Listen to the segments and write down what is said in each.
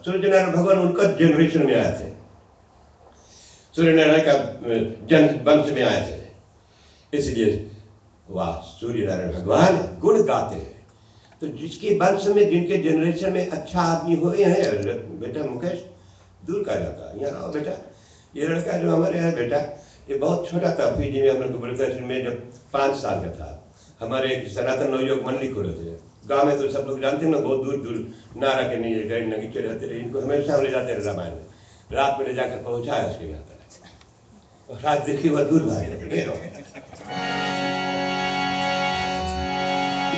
सूर्य नारायण भगवान उनका जनरेशन में आए थे, सूर्य नारायण का जन वंश में आए थे, इसलिए वाह सूर्य नारायण भगवान गुण गाते हैं। तो जिसके वंश में, जिनके जनरेशन में अच्छा आदमी हुए हैं, बेटा मुकेश दूर का जाता, यहाँ आओ बेटा। ये लड़का जो हमारे यहाँ बेटा, ये बहुत छोटा था, पीजी में हम लोग वृद्धाश्रम में जब 5 साल का था, हमारे सनातन नवयुवक मंडली खोले थे गाँव में। तो सब लोग जानते हैं ना, बहुत दूर दूर नारा के नीचे रहते रहे, इनको हमेशा हम ले जाते रहे रामायण में, रात में ले जाकर पहुँचाया उसके यहाँ तक, और रात देखी वह दूर भागे।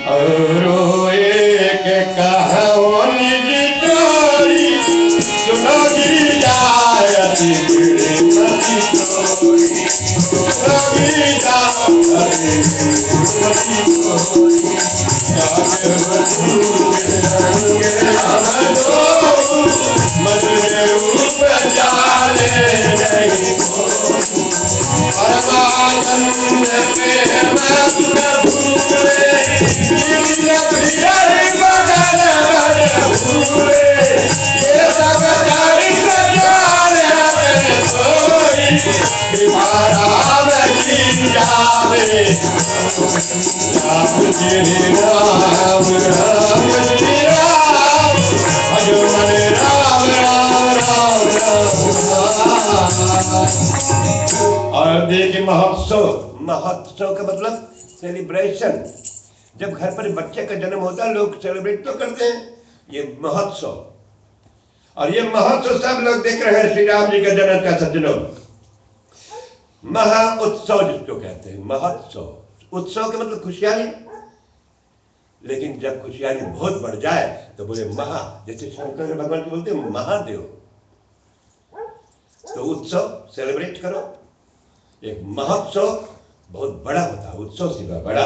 और एक कहानी जोड़ी सुनो गिरिजायति गिरिमति तोरी, सुनो गिरिजायति गिरिमति तोरी, जागे बधूरे रंगे हमरो, मधुरे रूप जाले नहीं कोई, परमानंद प्रेम भूले, और देखिए महोत्सव, महोत्सव का मतलब सेलिब्रेशन। जब घर पर बच्चे का जन्म होता है लोग सेलिब्रेट तो करते हैं, ये महोत्सव। और ये महोत्सव सब लोग देख रहे हैं, श्री राम जी का जन्म का सज्जनों, महा उत्सव जिसको कहते हैं, महोत्सव। उत्सव का मतलब खुशहाली, लेकिन जब खुशहाली बहुत बढ़ जाए तो बोले महा, जैसे शंकर भगवान को बोलते हैं महादेव। तो उत्सव सेलिब्रेट करो, एक महोत्सव बहुत बड़ा होता है, उत्सव से बड़ा।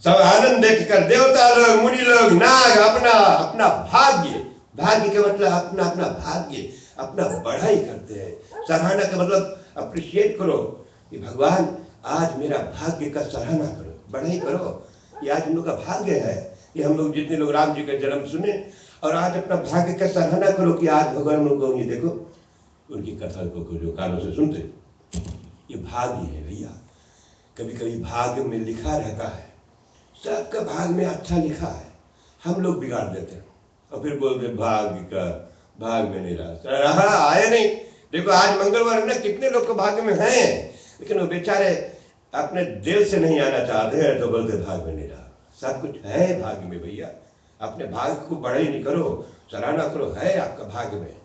सब आनंद देखकर देवता लोग, मुनि लोग, नाग अपना अपना भाग्य, भाग्य का मतलब अपना अपना भाग्य, अपना बढ़ाई करते हैं। सराहना का मतलब अप्रिशिएट करो कि भगवान आज मेरा भाग्य का सराहना करो, बढ़ाई करो। ये आज हम लोग का भाग्य है कि हम लोग जितने लोग राम जी का जन्म सुने, और आज अपना भाग्य का सराहना करो कि आज भगवान लोग को ये देखो उनकी कथा को जो कानों से सुनते, ये भाग्य है भैया। कभी कभी भाग्य में लिखा रहता है, सबका भाग में अच्छा लिखा है, हम लोग बिगाड़ देते हैं और फिर बोलते भाग्य का भाग में नहीं रहा, आए नहीं। देखो आज मंगलवार है ना, कितने लोग को भाग्य में हैं, लेकिन वो बेचारे अपने दिल से नहीं आना चाहते हैं, तो बोलते भाग में नहीं रहा। सब कुछ है भाग्य में भैया, अपने भाग्य को बड़ाई नहीं करो, सराहना करो, है आपका भाग्य में,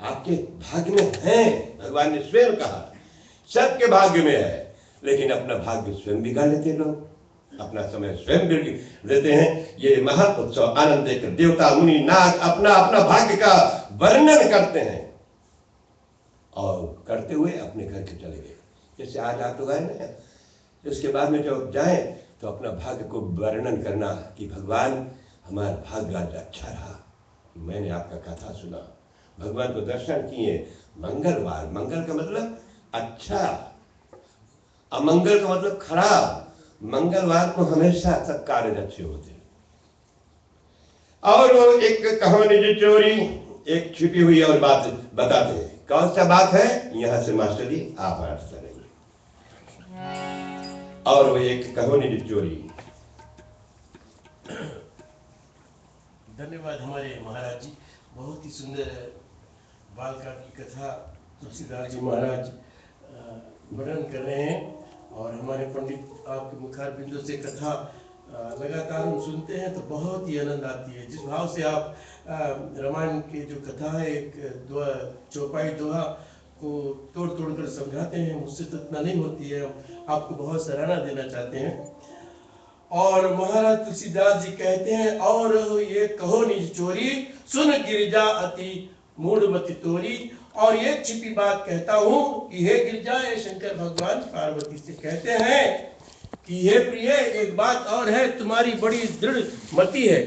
आपके भाग्य में है। भगवान ने स्वयं कहा सबके भाग्य में है, लेकिन अपना भाग्य स्वयं बिगाड़ लेते लोग, अपना समय स्वयं लेते हैं। ये महा उत्सव आनंद देकर देवता मुनि नाग अपना अपना भाग्य का वर्णन करते हैं, और करते हुए अपने घर के चले गए। जैसे आज आप लोग आए ना, इसके बाद में जब जाए तो अपना भाग्य को वर्णन करना कि भगवान हमारा भाग्य आज अच्छा रहा, मैंने आपका कथा सुना, भगवान को दर्शन किए। मंगलवार, मंगल का मतलब अच्छा, अमंगल का मतलब खराब। मंगलवार को हमेशा सब कार्य अच्छे होते हैं। और वो एक कहानी जो चोरी, एक छिपी हुई और बात बताते हैं। कौन सा बात है, यहां से मास्टर जी आप अर्थ करेंगे। और वो एक कहानी जो चोरी। धन्यवाद हमारे महाराज जी, बहुत ही सुंदर बालका की कथा तुलसीदास जी महाराज वर्णन कर रहे हैं। और हमारे पंडित आपके मुखार बिंदु से कथा लगातार हम सुनते हैं तो बहुत ही आनंद आती है। जिस भाव से आप रामायण की जो कथा है, एक चौपाई दोहा को तोड़ तोड़ कर समझाते हैं, मुझसे तो इतना नहीं होती है, आपको बहुत सराहना देना चाहते हैं। और महाराज तुलसीदास जी कहते हैं, और ये कहो निज चोरी, सुन गिरिजा अति मूढ़मति तोरी। और ये छिपी बात कहता हूँ कि हे गिरिजा, ये शंकर भगवान पार्वती से कहते हैं कि हे प्रिय, एक बात और है, तुम्हारी बड़ी दृढ़ मति है।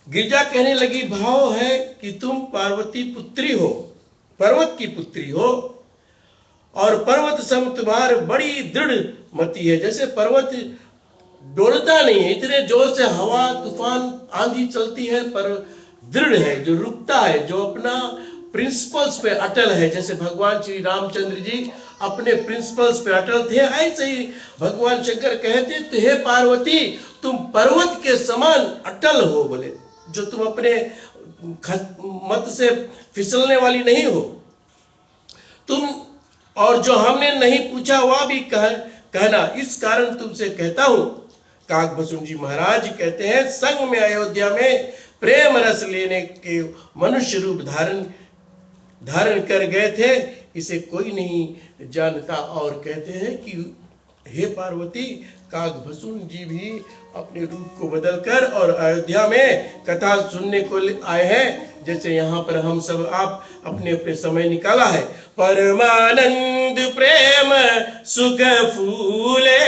गिरिजा कहने लगी, भाव है कि तुम पार्वती पुत्री हो, पर्वत की पुत्री हो, और पर्वत सम तुम्हारी बड़ी दृढ़ मति है। जैसे पर्वत डोलता नहीं है, इतने जोर से हवा तूफान आंधी चलती है पर दृढ़ है, जो रुकता है, जो अपना प्रिंसिपल्स पे अटल है। जैसे भगवान श्री रामचंद्र जी अपने प्रिंसिपल्स पे अटल थे, ऐसे ही भगवान शंकर कहते तो हे पार्वती तुम पर्वत के समान अटल हो, बोले, जो तुम अपने मत से फिसलने वाली नहीं हो तुम, और जो हमने नहीं पूछा वह भी कहना, इस कारण तुमसे कहता हूं। काकभसून जी महाराज कहते हैं, संग में अयोध्या में प्रेम रस लेने के मनुष्य रूप धारण कर गए थे, इसे कोई नहीं जानता। और कहते हैं कि हे पार्वती, काकभसून जी भी अपने रूप को बदलकर और अयोध्या में कथा सुनने को आए हैं, जैसे यहाँ पर हम सब आप अपने अपने समय निकाला है। परमानंद प्रेम सुख फूले,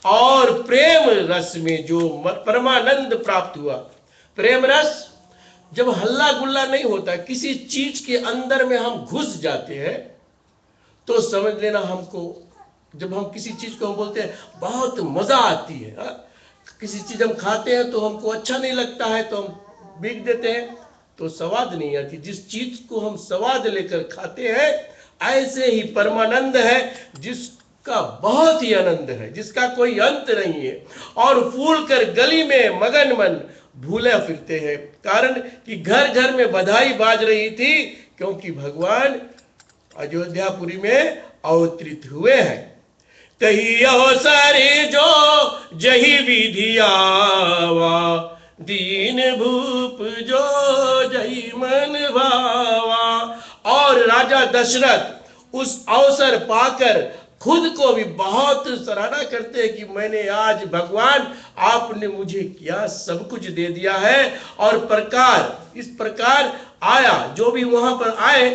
और प्रेम रस में जो परमानंद प्राप्त हुआ, प्रेम रस जब हल्ला गुल्ला नहीं होता, किसी चीज के अंदर में हम घुस जाते हैं तो समझ लेना हमको, जब हम किसी चीज को हम बोलते हैं बहुत मजा आती है, किसी चीज हम खाते हैं तो हमको अच्छा नहीं लगता है तो हम बिक देते हैं, तो स्वाद नहीं आती। जिस चीज को हम स्वाद लेकर खाते हैं, ऐसे ही परमानंद है जिसका बहुत ही आनंद है, जिसका कोई अंत नहीं है, और फूल कर गली में मगन मन भूले फिरते हैं। कारण कि घर घर में बधाई बाज रही थी, क्योंकि भगवान अयोध्यापुरी में अवतरित हुए हैं। तही अवसरे जो जही विधि आवा, दीन भूप जो जही मन भावा। और राजा दशरथ उस अवसर पाकर खुद को भी बहुत सराहना करते हैं कि मैंने आज भगवान आपने मुझे क्या सब कुछ दे दिया है। और इस प्रकार आया, जो भी वहां पर आए,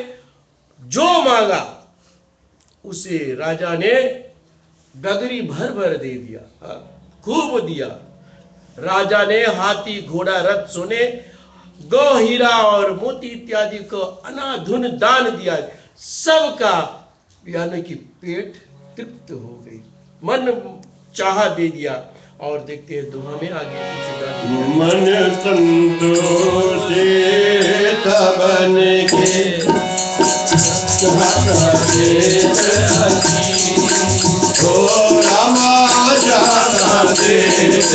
जो मांगा उसे राजा ने गगरी भर भर दे दिया, खूब दिया। राजा ने हाथी घोड़ा रथ सोने गौ हीरा और मोती इत्यादि को अनाधुन दान दिया। सबका यानी कि पेट तृप्त हो गई, मन चाहा दे दिया। और देखते हैं दोहा में आगे मन संतोष बन के ओ रामा जाना देश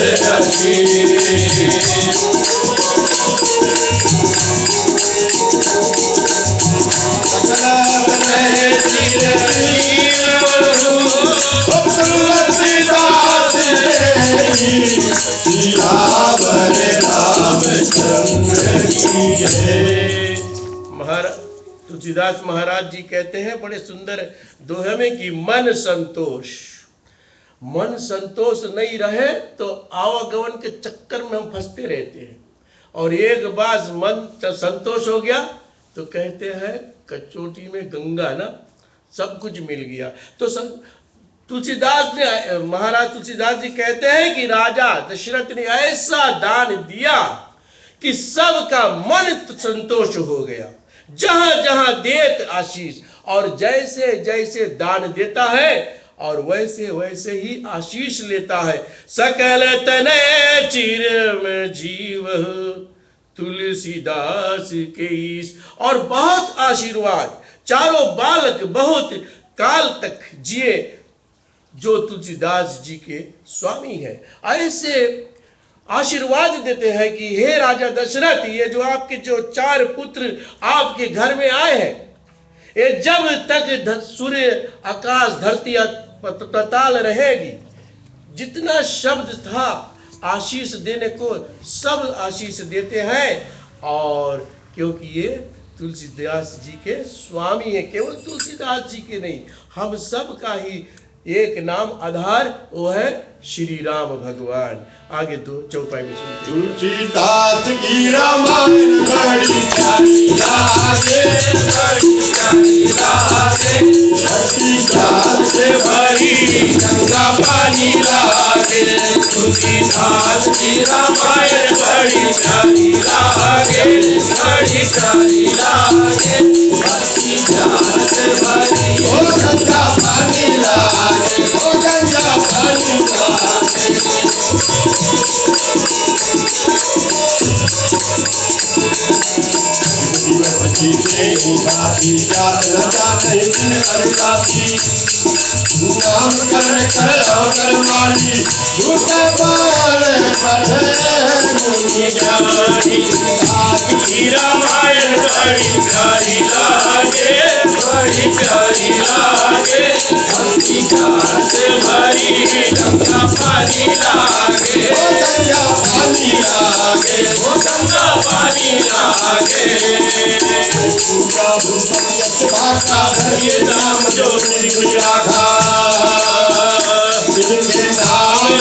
तुलसीदास महाराज जी कहते हैं बड़े सुंदर दोहे में कि मन संतोष नहीं रहे तो आवागमन के चक्कर में हम फंसते रहते हैं, और एक बार मन संतोष हो गया तो कहते हैं कचौटी में गंगा ना, सब कुछ मिल गया। तो महाराज तुलसीदास जी कहते हैं कि राजा दशरथ ने ऐसा दान दिया कि सबका मन संतोष हो गया, जहां जहां देत आशीष। और जैसे जैसे दान देता है और वैसे वैसे ही आशीष लेता है। सकल तने चिरम जीव तुलसीदास के ईश। और बहुत आशीर्वाद, चारों बालक बहुत काल तक जिए जो तुलसीदास जी के स्वामी है। ऐसे आशीर्वाद देते हैं कि हे राजा दशरथ, ये जो आपके जो 4 पुत्र आपके घर में आए हैं, ये जब तक सूर्य आकाश धरती पाताल रहेगी, जितना शब्द था आशीष देने को सब आशीष देते हैं। और क्योंकि ये तुलसीदास जी के स्वामी है, केवल तुलसीदास जी के नहीं, हम सब का ही एक नाम आधार, वो है श्री राम भगवान। आगे दो चौपाई में सुनते हैं। तुलसीदास की रामायण बड़ी प्यारी लागे, बड़ी प्यारी लागे, तुलसीदास से भरी गंगा पानी लागे। तुलसीदास की रामायण बड़ी प्यारी लागे, बड़ी प्यारी लागे, तुलसीदास से भरी ओ गंगा पानी लागे, ओ गंगा पानी लागे। नाम करण करो करवाली भूत पाल पढ़े मुनि ज्ञानी की रामायण बड़ी प्यारी लागे बड़ी प्यारी लागे भक्ति गास भरी गंगा पानी लागे गंगा पानी लागे गंगा पानी लागे भाषा भरिए नाम जो राधा नाम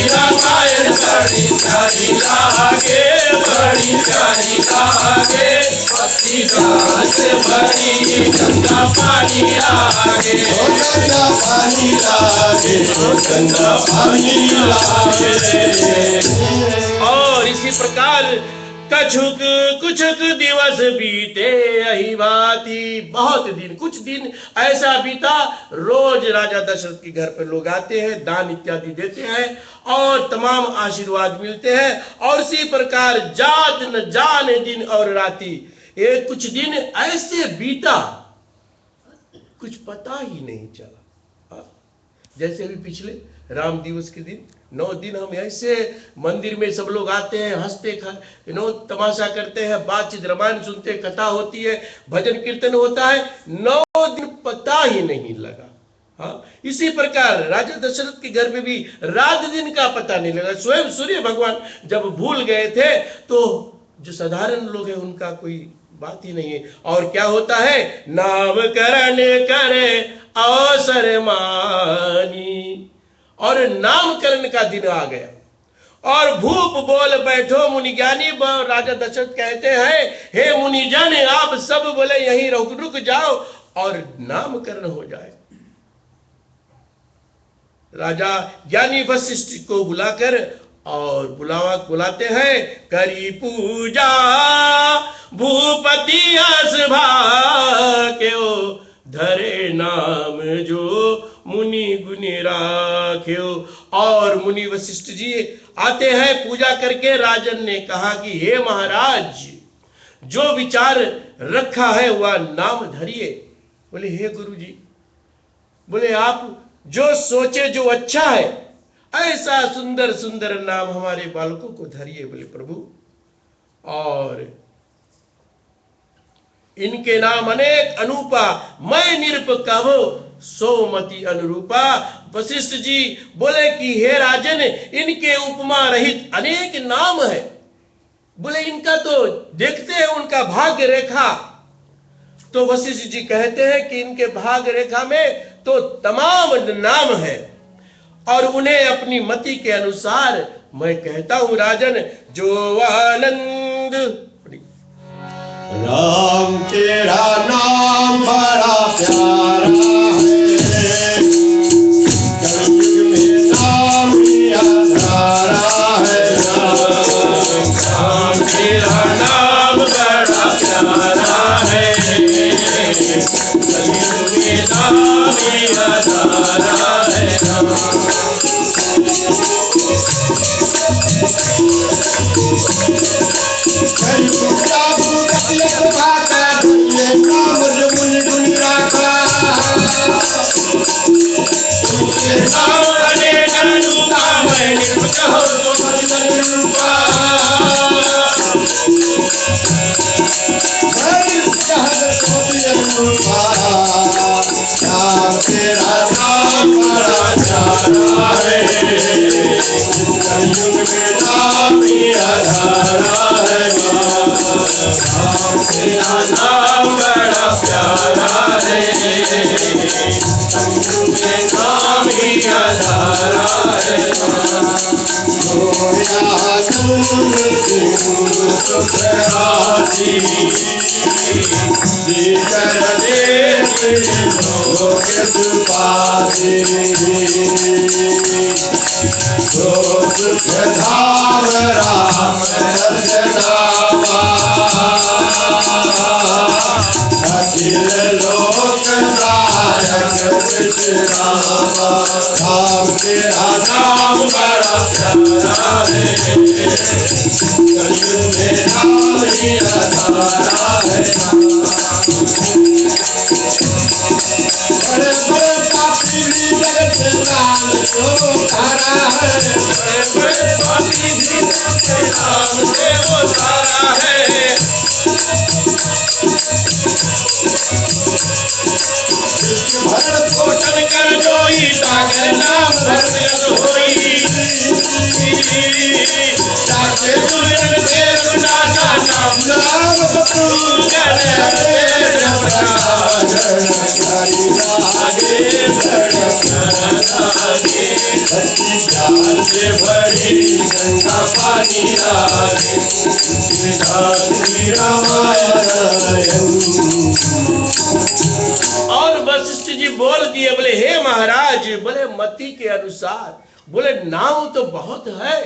रामायण बड़ी प्यारी लागे बड़ी प्यारी लागे भक्ति गास भरी गंगा पानी लागे गंगा पानी लागे गंगा पानी लागे। और इसी प्रकार कछुक कुछुक दिवस बीते यही भांति बहुत दिन कुछ दिन ऐसा बीता। रोज राजा दशरथ के घर पर लोग आते हैं, दान इत्यादि देते हैं और तमाम आशीर्वाद मिलते हैं। और इसी प्रकार जात न जाने दिन और राती ये कुछ दिन ऐसे बीता कुछ पता ही नहीं चला। जैसे भी पिछले राम दिवस के दिन 9 दिन हम ऐसे मंदिर में सब लोग आते हैं, हंसते तमाशा करते हैं, बातचीत रामायण सुनते, कथा होती है, भजन कीर्तन होता है। 9 दिन पता ही नहीं लगा। हाँ, इसी प्रकार राजा दशरथ के घर में भी रात दिन का पता नहीं लगा। स्वयं सूर्य भगवान जब भूल गए थे तो जो साधारण लोग हैं उनका कोई बात ही नहीं है। और क्या होता है, नामकरण करे अवसर मानी, और नामकरण का दिन आ गया और भूप बोल बैठो मुनि ज्ञानी। राजा दशरथ कहते हैं, हे मुनि जन आप सब बोले यहीं रुक जाओ और नामकरण हो जाए। राजा ज्ञानी वशिष्ठ को बुलाकर और बुलाते हैं, करी पूजा भूपति असभा क्यों धरे नाम जो मुनि गुनि राख्यो। और मुनि वशिष्ठ जी आते हैं पूजा करके। राजन ने कहा कि हे महाराज जो विचार रखा है वह नाम धरिए। बोले हे गुरु जी, बोले आप जो सोचे जो अच्छा है ऐसा सुंदर सुंदर नाम हमारे बालकों को धरिए। बोले प्रभु, और इनके नाम अनेक अनूपा, मैं निरप कहो सोमति अनुरूपा। वशिष्ठ जी बोले कि हे राजन इनके उपमा रहित अनेक नाम है। बोले इनका तो देखते हैं उनका भाग्य रेखा। तो वशिष्ठ जी कहते हैं कि इनके भाग्य रेखा में तो तमाम नाम है और उन्हें अपनी मति के अनुसार मैं कहता हूं राजन, जो आनंद। राम तेरा नाम बड़ा प्यारा है, कलयुग में नाम ही आधारा है। राम तेरा नाम बड़ा प्यारा है, कलयुग में नाम ही आधारा है। अखिल लोक राम तेरा नाम बड़ा प्यारा है, कलयुग में राम ही आधारा है। बड़े बड़े पापी भी जगत राम को तारा है, बड़े बड़े पापी भी जगत राम को तारा है। भरण पोषण कर जोई सागर नाम धर्म होई, साचे दुर्जन देव नाथा नाम नाम बतूगर से भरी गंगा पानी आगे और वशिष्ठ जी बोल दिए, बोले हे महाराज, बोले मति के अनुसार, बोले नाम तो बहुत है,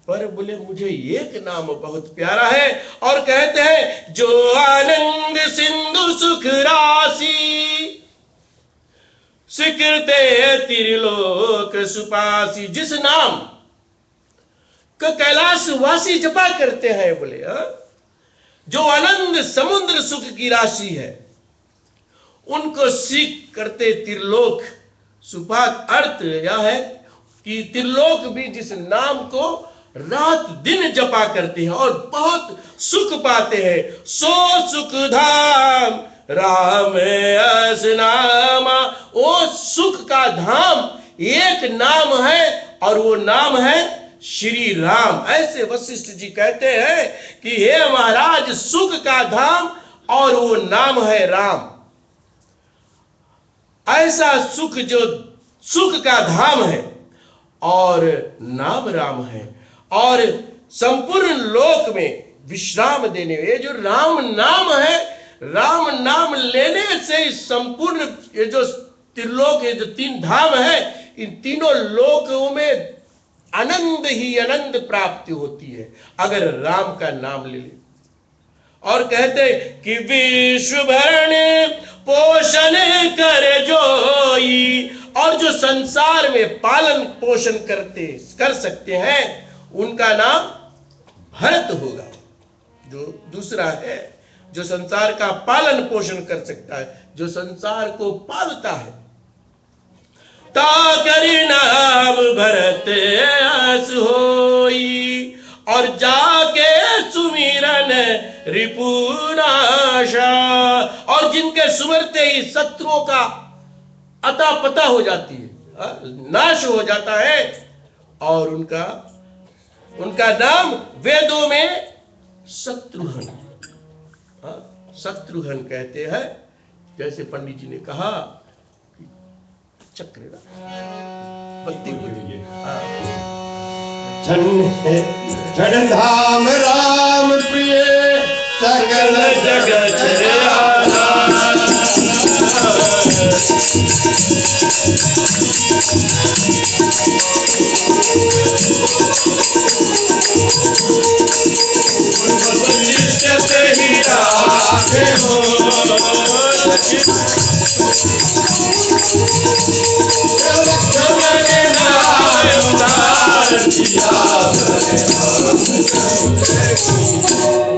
पर बोले मुझे एक नाम बहुत प्यारा है। और कहते हैं जो आनंद सिंधु सुख राशि, स्वीकृते त्रिलोक सुपासी, जिस नाम का कैलाश वासी जपा करते हैं, बोले जो आनंद समुद्र सुख की राशि है, उनको सीख करते त्रिलोक। सुपात अर्थ यह है कि त्रिलोक भी जिस नाम को रात दिन जपा करते हैं और बहुत सुख पाते हैं, सो सुख धाम राम अस नामा। वो सुख का धाम एक नाम है और वो नाम है श्री राम। ऐसे वशिष्ठ जी कहते हैं कि हे महाराज, सुख का धाम और वो नाम है राम। ऐसा सुख जो सुख का धाम है और नाम राम है, और संपूर्ण लोक में विश्राम देने, ये जो राम नाम है, राम नाम लेने से संपूर्ण ये जो त्रिलोक है, जो तीन धाम है, इन तीनों लोकों में आनंद ही आनंद प्राप्ति होती है अगर राम का नाम ले ले। और कहते कि विश्व भरण पोषण कर जोई, और जो संसार में पालन पोषण कर सकते हैं, उनका नाम भरत होगा। जो दूसरा है, जो संसार का पालन पोषण कर सकता है, जो संसार को पालता है, ताकरि नाम भरत अस होई, और जाके सुमिरन रिपुनाशा, और जिनके सुमरते ही शत्रुओं का अता पता हो जाती है, नाश हो जाता है, और उनका नाम वेदों में शत्रुघ्न, शत्रुघ्न कहते हैं। जैसे पंडित जी ने कहा चक्र भक्ति धन धाम राम प्रिय सकल जगत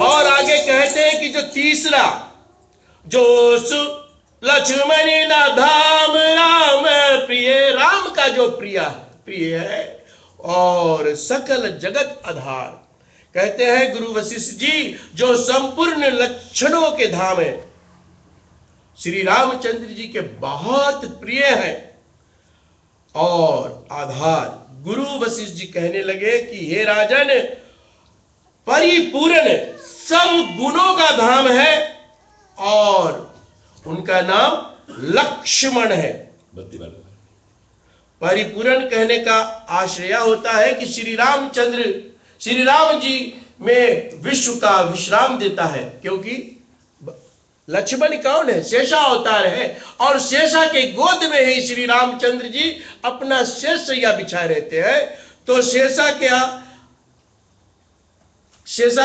और आगे कहते हैं कि जो तीसरा, जो लक्ष्मण ना धाम राम प्रिय, राम का जो प्रिय है और सकल जगत आधार। कहते हैं गुरु वशिष्ठ जी, जो संपूर्ण लक्षणों के धाम है, श्री रामचंद्र जी के बहुत प्रिय है और आधार। गुरु वशिष्ठ जी कहने लगे कि हे राजन, परिपूर्ण सब गुणों का धाम है और उनका नाम लक्ष्मण है। परिपूर्ण कहने का आश्रय होता है कि श्री राम जी में विश्व का विश्राम देता है, क्योंकि लक्ष्मण कौन है? शेषा अवतार है, और शेषा के गोद में ही श्री रामचंद्र जी अपना शेष सैया बिछाए रहते हैं। तो शेषा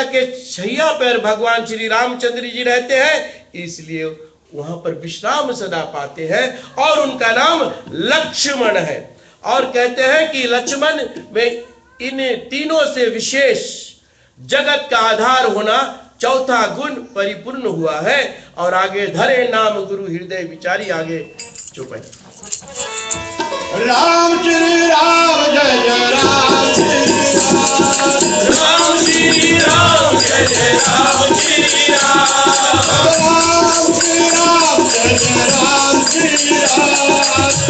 के छैया पर भगवान श्री रामचंद्र जी रहते हैं, इसलिए वहां पर विश्राम सदा पाते हैं और उनका नाम लक्ष्मण है। और कहते हैं कि लक्ष्मण में इन तीनों से विशेष जगत का आधार होना चौथा गुण परिपूर्ण हुआ है। और आगे धरे नाम गुरु हृदय विचारी, आगे चुप है। राम श्री राम जय जय राम श्री राम श्री राम जय जय राम श्री राम, राम श्री राम जय जय राम श्री राम,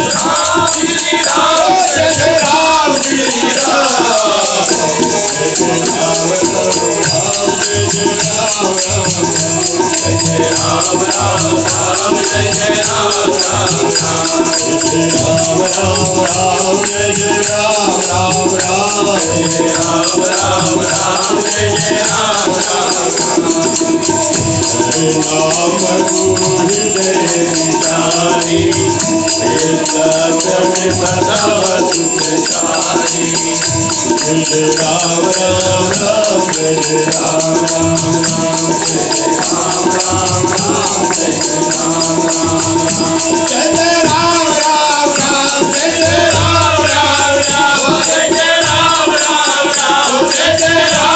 राम श्री राम जय जय राम श्री राम राम राम जय जय राम राम राम, राम जय जय राम राम राम राम राम राम जय जय राम राम नाम गुरु हृदय विचारी, सत्य सदा सुखसारी, जय राम राम राम जय राम राम राम जय जय राम राम राम जय जय राम राम राम जय जय राम राम राम जय जय राम राम राम राम राम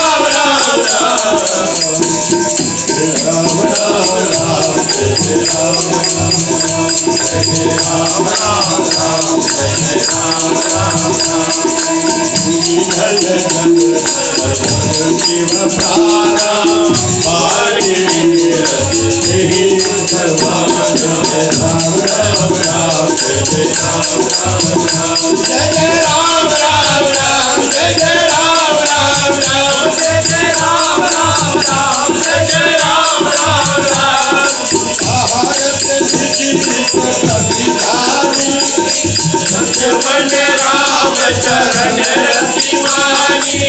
राम जय राम शिव प्राणा पाणी राम राम राम जय जय राम राम राम जय जय राम राम राम जय जय राम राम राम जय जय राम राम राम, लक्ष्मण राम चरण दीवानी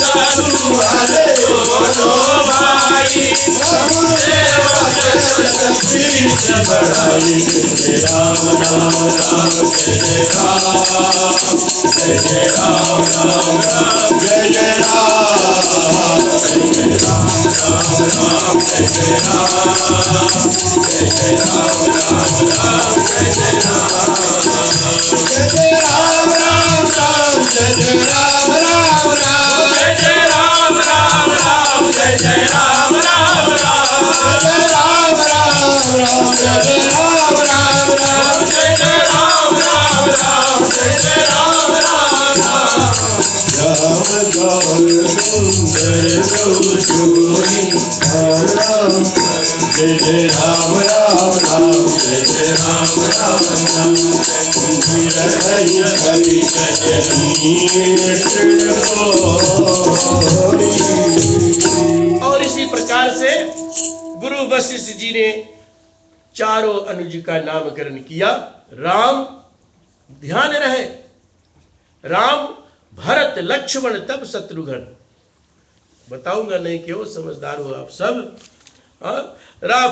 साधु हरे दोनों भाई, बढ़ाई राम राम राम जय राम जय जय राम राम राम जय जय राम जय राम राम राम जय जय राम जय जय राम राम राम जय जय राम जय जय राम राम राम जय जय राम राम राम जय जय राम राम राम जय जय राम राम राम, जय राम राम राम जय राम राम राम जय जय राम राम राम जय जय राम राम राम, राम गौर सुंदर जोड़ी राम राम जय जय राम राम राम जय जय राम राम राम हरि हरि और इसी प्रकार से गुरु वशिष्ठ जी ने चारों अनुज का नामकरण किया। राम, ध्यान रहे, राम भरत लक्ष्मण तब शत्रुघ्न। बताऊंगा नहीं क्यों, समझदार हो आप सब।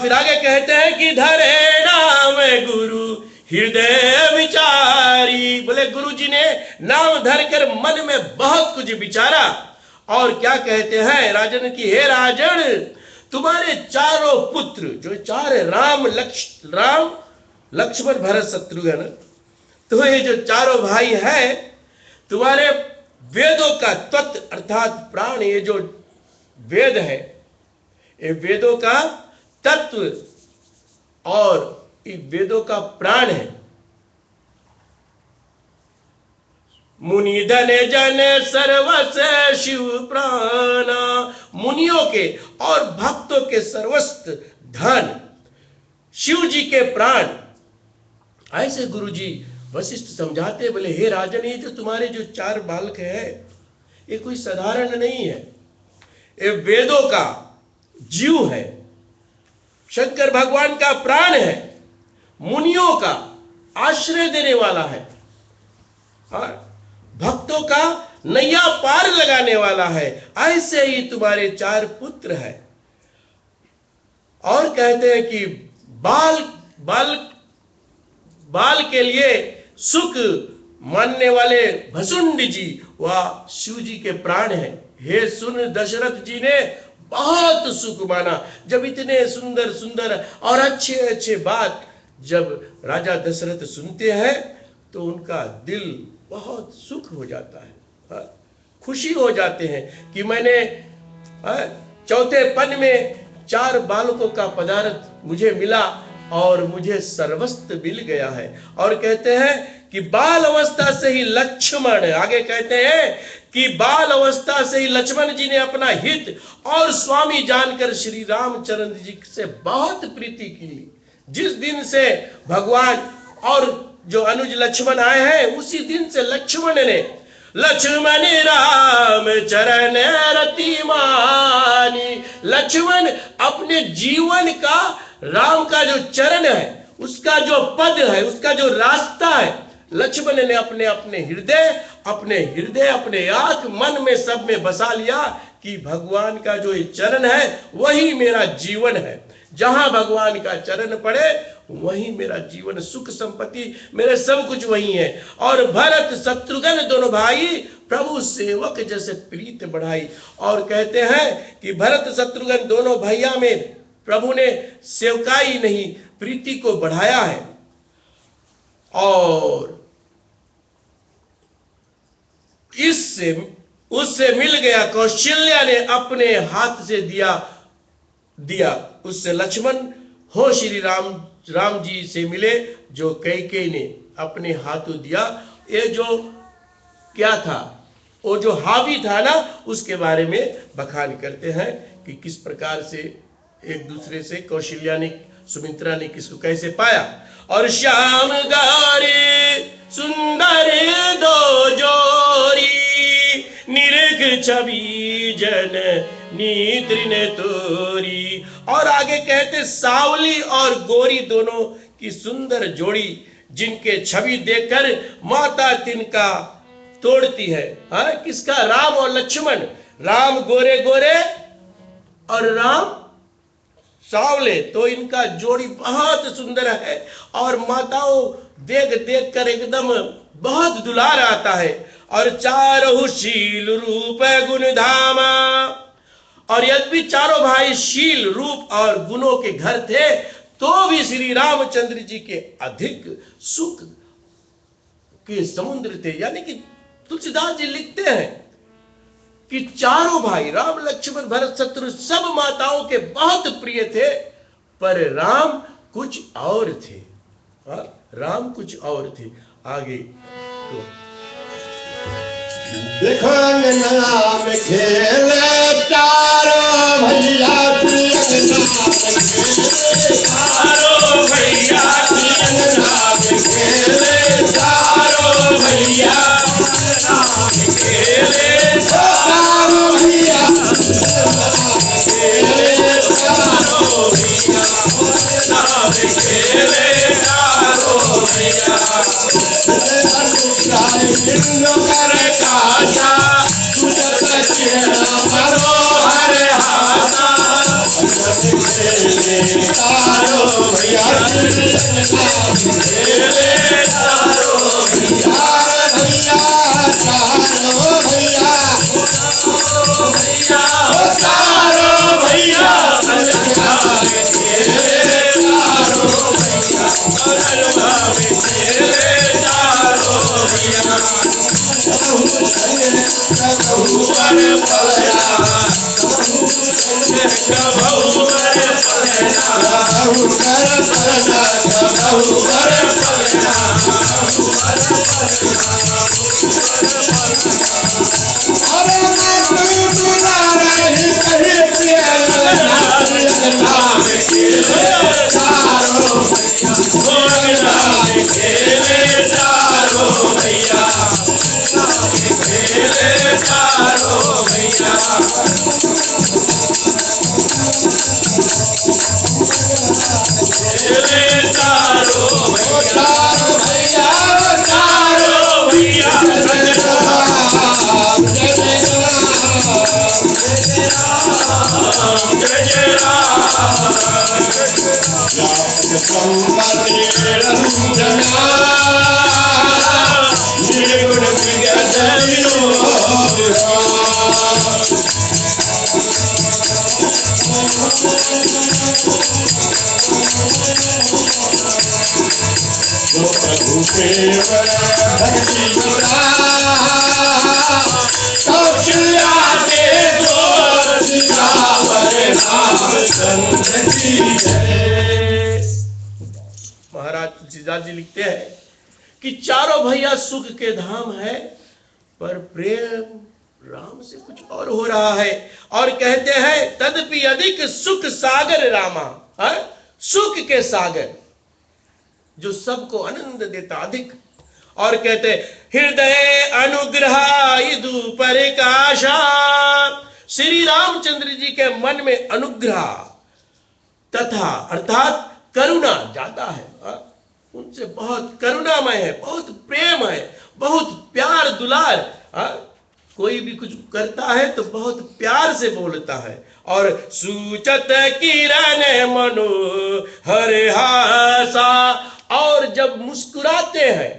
फिर आगे कहते हैं कि धरे नाम गुरु हृदय विचारी। बोले गुरु जी ने नाम धरकर मन में बहुत कुछ विचारा। और क्या कहते हैं राजन की, हे राजन, तुम्हारे चारों पुत्र जो चार राम लक्ष्मण भरत शत्रुघ्न, तो ये जो चारों भाई हैं, तुम्हारे वेदों का तत्व अर्थात प्राण, ये जो वेद है, ये वेदों का तत्व और वेदों का प्राण है। मुनि धन जन सर्वस्व शिव प्राणा, मुनियों के और भक्तों के सर्वस्व धन शिव जी के प्राण। ऐसे गुरु जी वशिष्ठ समझाते, बोले हे राजन, ये जो तुम्हारे जो चार बालक है, ये कोई साधारण नहीं है, ये वेदों का जीव है, शंकर भगवान का प्राण है, मुनियों का आश्रय देने वाला है, और भक्तों का नैया पार लगाने वाला है। ऐसे ही तुम्हारे चार पुत्र हैं। और कहते हैं कि बाल के लिए सुख मानने वाले भसुंड जी वह शिव जी के प्राण हैं। हे सुन दशरथ जी ने बहुत सुख माना। जब इतने सुंदर सुंदर और अच्छे अच्छे बात जब राजा दशरथ सुनते हैं तो उनका दिल बहुत सुख हो जाता है, खुशी हो जाते हैं कि मैंने चौथे पन में 4 बालकों का पदार्थ मुझे मिला और मुझे सर्वस्व मिल गया है। और कहते हैं कि बाल अवस्था से ही लक्ष्मण, आगे कहते हैं कि बाल अवस्था से ही लक्ष्मण जी ने अपना हित और स्वामी जानकर श्री रामचंद्र जी से बहुत प्रीति की। जिस दिन से भगवान और जो अनुज लक्ष्मण आए हैं उसी दिन से लक्ष्मण ने लक्ष्मण राम चरण रति मानी, लक्ष्मण अपने जीवन का राम का जो चरण है, उसका जो पद है, उसका जो रास्ता है, लक्ष्मण ने अपने अपने हृदय अपने आंख मन में सब में बसा लिया कि भगवान का जो ये चरण है वही मेरा जीवन है। जहां भगवान का चरण पड़े वही मेरा जीवन, सुख संपत्ति मेरे सब कुछ वही है। और भरत शत्रुघ्न दोनों भाई प्रभु सेवक जैसे प्रीत बढ़ाई। और कहते हैं कि भरत शत्रुघ्न दोनों भैया में प्रभु ने सेवकाई नहीं प्रीति को बढ़ाया है। और इससे उससे मिल गया, कौशल्या ने अपने हाथ से दिया उससे लक्ष्मण हो श्री राम जी से मिले जो कैकेयी ने अपने हाथों दिया। ये जो क्या था, वो जो हावी था ना, उसके बारे में बखान करते हैं कि किस प्रकार से एक दूसरे से कौशल्या ने सुमित्रा ने किसको कैसे पाया। और श्याम गारे सुंदर दो जोरी निरख छवि जन नीत्र तोरी। और आगे कहते सावली और गोरी दोनों की सुंदर जोड़ी जिनके छवि देखकर माता तिनका तोड़ती है। किसका? राम और लक्ष्मण। राम गोरे गोरे और राम सावले, तो इनका जोड़ी बहुत सुंदर है। और माताओं देख देख कर एकदम बहुत दुलार आता है। और चारों शील रूप गुण धामा, और यद्यपि चारों भाई शील रूप और गुणों के घर थे तो भी श्री रामचंद्र जी के अधिक सुख के समुद्र थे। यानी कि तुलसीदास जी लिखते हैं कि चारों भाई राम लक्ष्मण भरत शत्रु सब माताओं के बहुत प्रिय थे, पर राम कुछ और थे। राम कुछ और थे। आगे तो देखो अंगना में खेले चारों भैया की, चारों भैया की अंगना में खेले, चारों भैया खेले, चारों भैया खेले, चारों खेले, चारों भैया जो प्रभु प्रेम भक्ति गुणा कौशल्या के जो सिखावर रामचंद्र की जय। महाराज तुलसीदास जी लिखते हैं कि चारों भैया सुख के धाम है, पर प्रेम राम से कुछ और हो रहा है। और कहते हैं तदपि अधिक सुख सागर रामा, है सुख के सागर जो सबको आनंद देता अधिक। और कहते हृदय अनुग्रह इदु परिकाशा, श्री रामचंद्र जी के मन में अनुग्रह तथा अर्थात करुणा ज्यादा है, उनसे बहुत करुणामय है, बहुत प्रेम है, बहुत प्यार दुलार। कोई भी कुछ करता है तो बहुत प्यार से बोलता है। और सूचत किरण मनो हर हासा, और जब मुस्कुराते हैं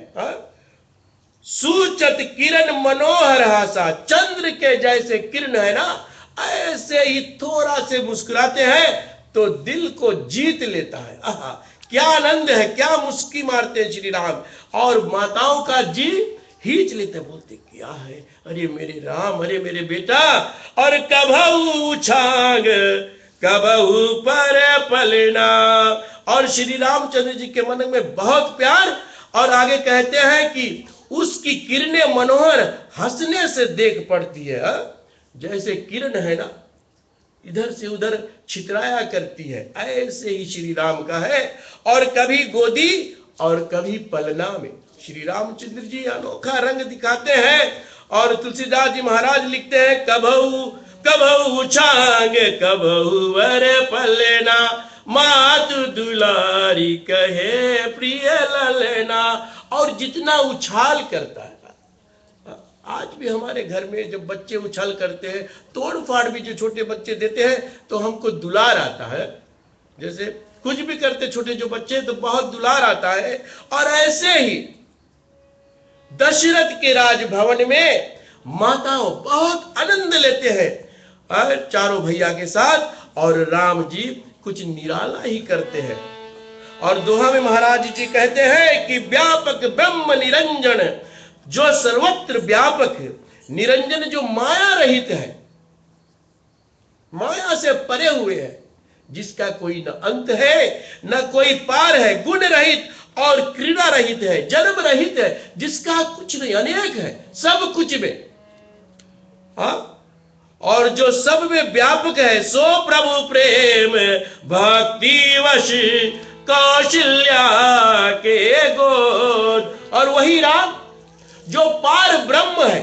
सूचत किरण मनोहर हासा, चंद्र के जैसे किरण है ना, ऐसे ही थोड़ा से मुस्कुराते हैं तो दिल को जीत लेता है। आहा क्या आनंद है, क्या मुस्की मारते हैं श्री राम, और माताओं का जी खींच लेते, बोलते क्या है, अरे मेरे राम, अरे मेरे बेटा। और कभू छांग कभू पर पलना, और श्री रामचंद्र जी के मन में बहुत प्यार। और आगे कहते हैं कि उसकी किरणें मनोहर हंसने से देख पड़ती है, जैसे किरण है ना इधर से उधर छितराया करती है, ऐसे ही श्री राम का है। और कभी गोदी और कभी पलना में श्री रामचंद्र जी अनोखा रंग दिखाते हैं। और तुलसीदास जी महाराज लिखते हैं कभू कभू छांग कभू वर पलना, मातु दुलारी कहे प्रिय ललना। और जितना उछाल करता है, आज भी हमारे घर में जब बच्चे उछाल करते हैं, तोड़ फाड़ भी जो छोटे बच्चे देते हैं तो हमको दुलार आता है, जैसे कुछ भी करते छोटे जो बच्चे तो बहुत दुलार आता है। और ऐसे ही दशरथ के राजभवन में माताओं बहुत आनंद लेते हैं चारों भैया के साथ, और राम जी कुछ निराला ही करते हैं। और दोहा में महाराज जी कहते हैं कि व्यापक ब्रह्म निरंजन, जो सर्वत्र व्यापक है, निरंजन जो माया रहित है, माया से परे हुए है, जिसका कोई न अंत है न कोई पार है, गुण रहित और क्रीड़ा रहित है, जन्म रहित है, जिसका कुछ नहीं, अनेक है सब कुछ में। और जो सब में व्यापक है, सो प्रभु प्रेम भक्ति वश कौशल्या के गोद। और वही राम जो पार ब्रह्म है,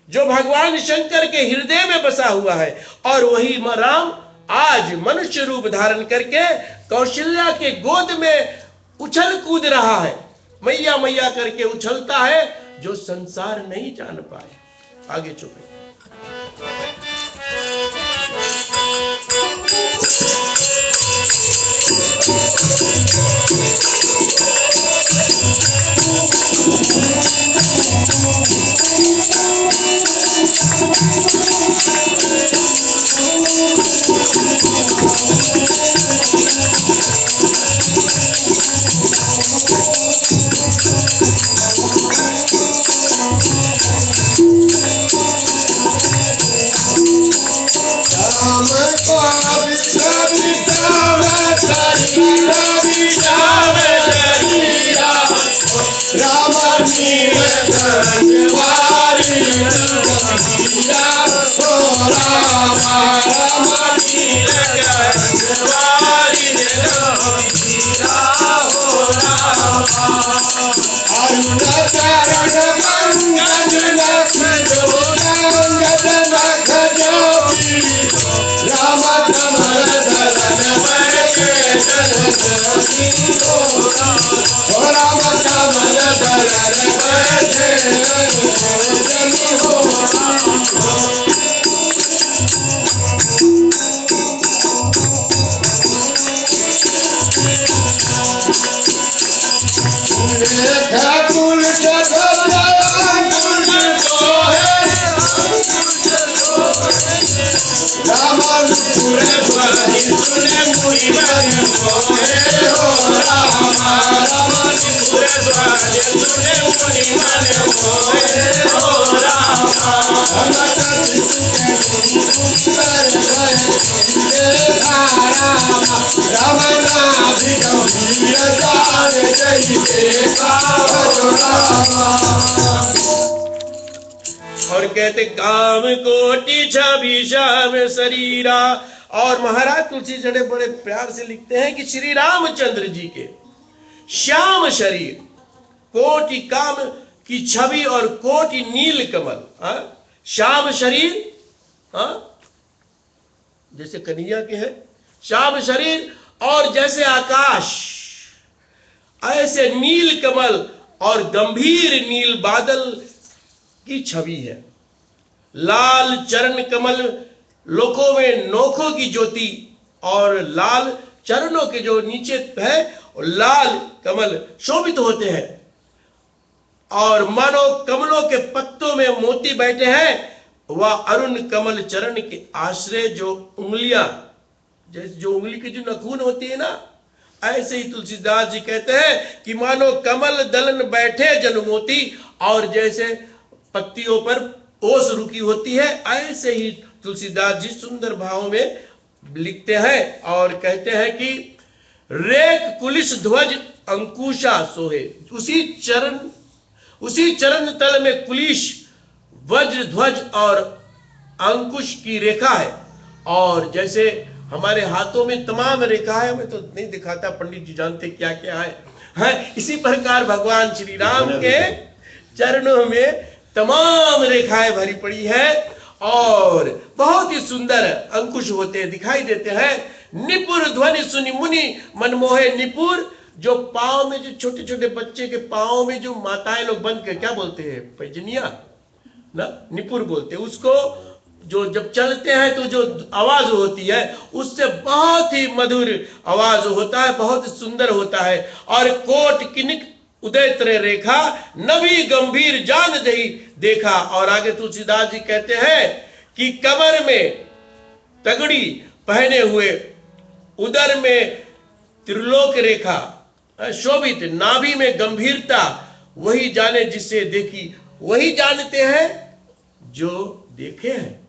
जो भगवान शंकर के हृदय में बसा हुआ है, और वही राम आज मनुष्य रूप धारण करके कौशल्या के गोद में उछल कूद रहा है, मैया मैया करके उछलता है, जो संसार नहीं जान पाए। आगे चुप सुने मुनि मन मोहे हो रामा रामा त्रिपुर द्वार सुने मुनि मन मोहे हो रामा और कहते काम कोटि छवि श्याम शरीरा। और महाराज तुलसी जड़े बड़े प्यार से लिखते हैं कि श्री रामचंद्र जी के श्याम शरीर, कोटि काम की छवि और कोटि नील कमल, श्याम शरीर, जैसे कन्हैया के हैं श्याम शरीर, और जैसे आकाश ऐसे नील कमल और गंभीर नील बादल की छवि है। लाल चरण कमल लोकों में नोखों की ज्योति, और लाल चरणों के जो नीचे है और लाल कमल शोभित होते हैं, और मानो कमलों के पत्तों में मोती बैठे हैं। वह अरुण कमल चरण के आश्रय जो उंगलियां, जैसे जो उंगली की जो नखून होती है ना, ऐसे ही तुलसीदास जी कहते हैं कि मानो कमल दलन बैठे जनमोती, और जैसे पत्तियों पर ओस रुकी होती है, ऐसे ही तुलसीदास जी सुंदर भाव में लिखते हैं और कहते हैं कि रेख कुलिस ध्वज अंकुशा सोहे। उसी चरण तल में कुलिश, वज्र ध्वज और अंकुश की रेखा है। और जैसे हमारे हाथों में तमाम रेखा है, मैं तो नहीं दिखाता, पंडित जी जानते क्या क्या है, इसी प्रकार भगवान श्री राम के चरणों में तमाम रेखाएं भरी पड़ी है, और बहुत ही सुंदर अंकुश होते दिखाई देते हैं। निपुर ध्वनि सुनि मुनि मनमोहे। निपुर, जो पांव में, जो छोटे छोटे बच्चे के पांव में जो माताएं लोग बंद के क्या बोलते हैं, पैजनिया ना, निपुर बोलते हैं उसको। जो जब चलते हैं तो जो आवाज होती है उससे बहुत ही मधुर आवाज होता है, बहुत सुंदर होता है। और कोट किनिक उदय त्रय रेखा, नवी गंभीर जान दही देखा। और आगे तुलसीदास जी कहते हैं कि कमर में तगड़ी पहने हुए, उदर में त्रिलोक रेखा शोभित, नाभि में गंभीरता, वही जाने जिससे देखी, वही जानते हैं जो देखे हैं।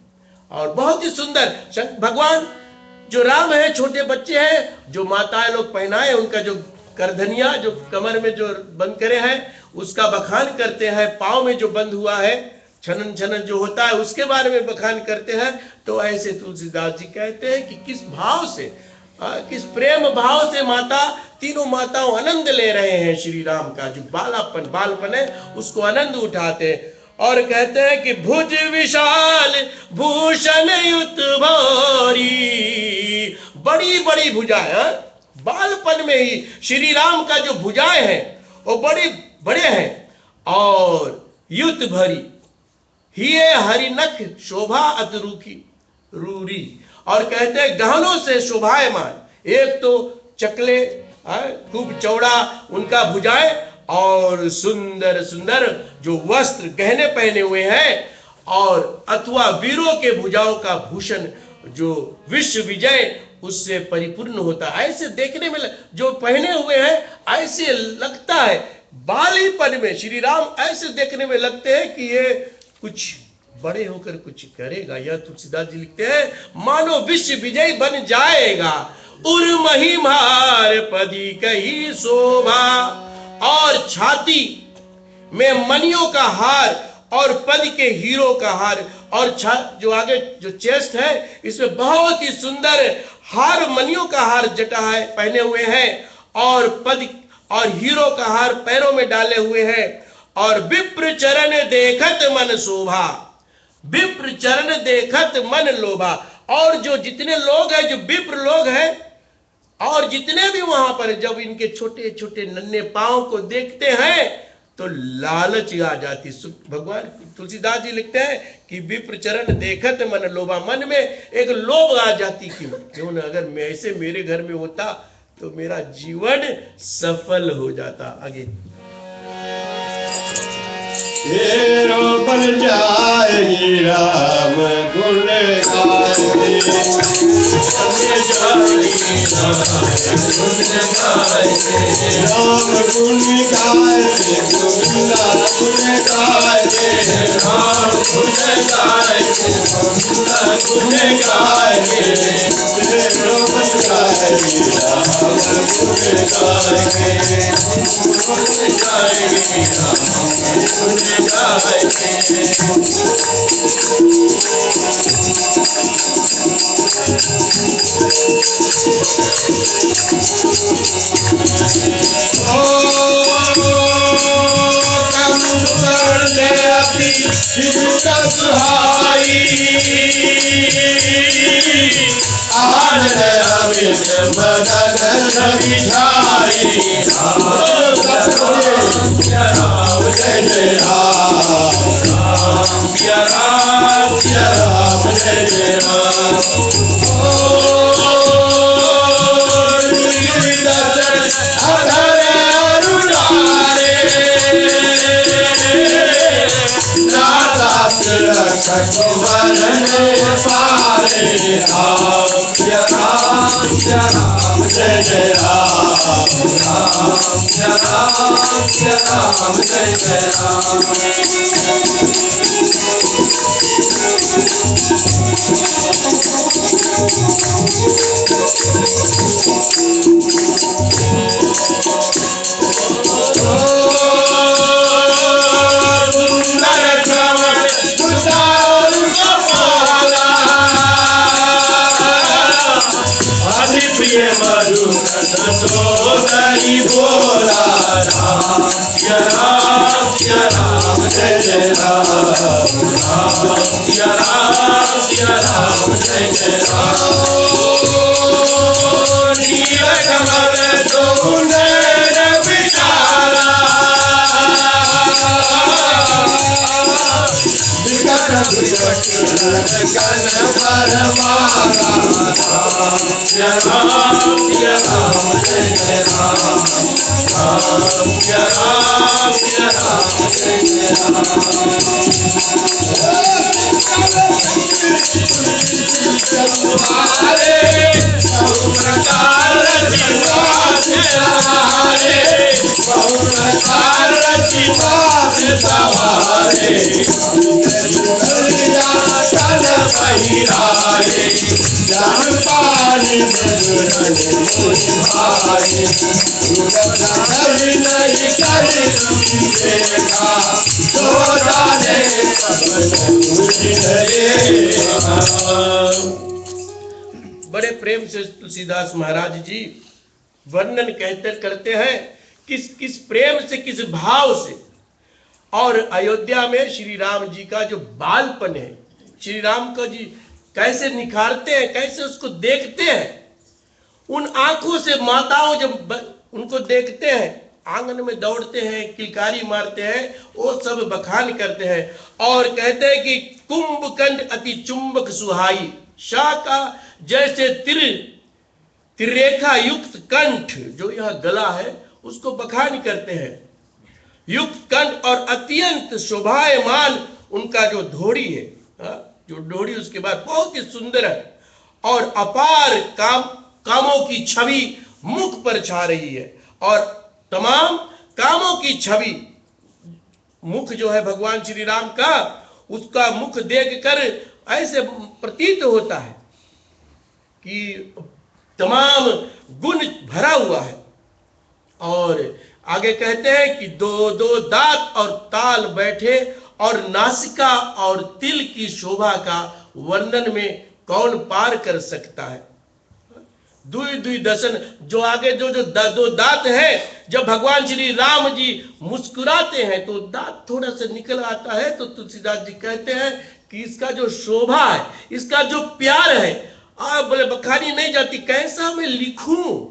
और बहुत ही सुंदर भगवान जो राम है, छोटे बच्चे हैं, जो माताएं लोग पहनाए, उनका जो करधनिया जो कमर में जो बंद करे हैं उसका बखान करते हैं, पांव में जो बंद हुआ है छनन छनन जो होता है उसके बारे में बखान करते हैं। तो ऐसे तुलसीदास जी कहते हैं कि किस भाव से, किस प्रेम भाव से माता, तीनों माताओं आनंद ले रहे हैं श्री राम का। जो बालपन है उसको आनंद उठाते हैं। और कहते हैं कि भुज विशाल भूषण युत भोरी, बड़ी बड़ी भुजाएं, बालपन में ही श्री राम का जो भुजाएं हैं वो बड़े बड़े हैं, और युत भरी हिये हरिनख शोभा अतरुखी रूरी। और कहते हैं गहनों से शोभायमान, एक तो चकले खूब चौड़ा उनका भुजाएं, और सुंदर सुंदर जो वस्त्र गहने पहने हुए हैं, और अथवा वीरों के भुजाओं का भूषण जो विश्व विजय उससे परिपूर्ण होता है। ऐसे देखने में जो पहने हुए हैं ऐसे लगता है, बालीपन में श्री राम ऐसे देखने में लगते हैं कि ये कुछ बड़े होकर कुछ करेगा। यह तुलसीदास जी लिखते हैं, मानो विश्व विजय बन जाएगा, उर महिमार पदी कही शोभा। और छाती में मणियों का हार और पद के हीरो का हार, और जो आगे जो चेस्ट है इसमें बहुत ही सुंदर हार, मणियों का हार जटा है पहने हुए हैं, और पद और हीरो का हार पैरों में डाले हुए हैं। और विप्र चरण देखत मन शोभा, विप्र चरण देखत मन लोभा। और जो जितने लोग हैं, जो विप्र लोग हैं, और जितने भी वहां पर जब इनके छोटे छोटे नन्हे पांव को देखते हैं तो लालच आ जाती। भगवान तुलसीदास जी लिखते हैं कि विप्र चरण देखत मन लोभा, मन में एक लोभ आ जाती कि क्यों ना अगर मैं ऐसे मेरे घर में होता तो मेरा जीवन सफल हो जाता। आगे तेरो बन जाएगी राम गुण गाए राम गुण गाए गोविंदा गुण गाए राम गुण गाए गोविंदा गुण गाए तेरो बन जाएगी राम गुण गाए बड़े प्रेम से तुलसीदास महाराज जी वर्णन कहते करते हैं किस किस प्रेम से, किस भाव से। और अयोध्या में श्री राम जी का जो बालपन है, श्री राम को जी कैसे निखारते हैं, कैसे उसको देखते हैं। उन आंखों से माताओं जब उनको देखते हैं, आंगन में दौड़ते हैं, किलकारी मारते हैं, वो सब बखान करते हैं और कहते हैं कि कुंभकंठ अति चुंबक सुहाई, शाह का जैसे तिरेखा युक्त कंठ, जो यह गला है उसको बखान करते हैं, युक्त कंठ और अत्यंत शोभायमान उनका जो धोड़ी है, जो डोरी उसके बाद बहुत ही सुंदर है और अपार कामों की छवि मुख पर छा रही है। और तमाम कामों की छवि मुख जो है भगवान श्री राम का, उसका मुख देखकर ऐसे प्रतीत होता है कि तमाम गुण भरा हुआ है। और आगे कहते हैं कि दो दो दांत और ताल बैठे और नासिका और तिल की शोभा का वर्णन में कौन पार कर सकता है। दुई दुई दसन, जो आगे जो दो दांत है, जब भगवान श्री राम जी मुस्कुराते हैं तो दांत थोड़ा सा निकल आता है, तो तुलसीदास जी कहते हैं कि इसका जो शोभा है, इसका जो प्यार है, बोले बखानी नहीं जाती। कैसा मैं लिखूं,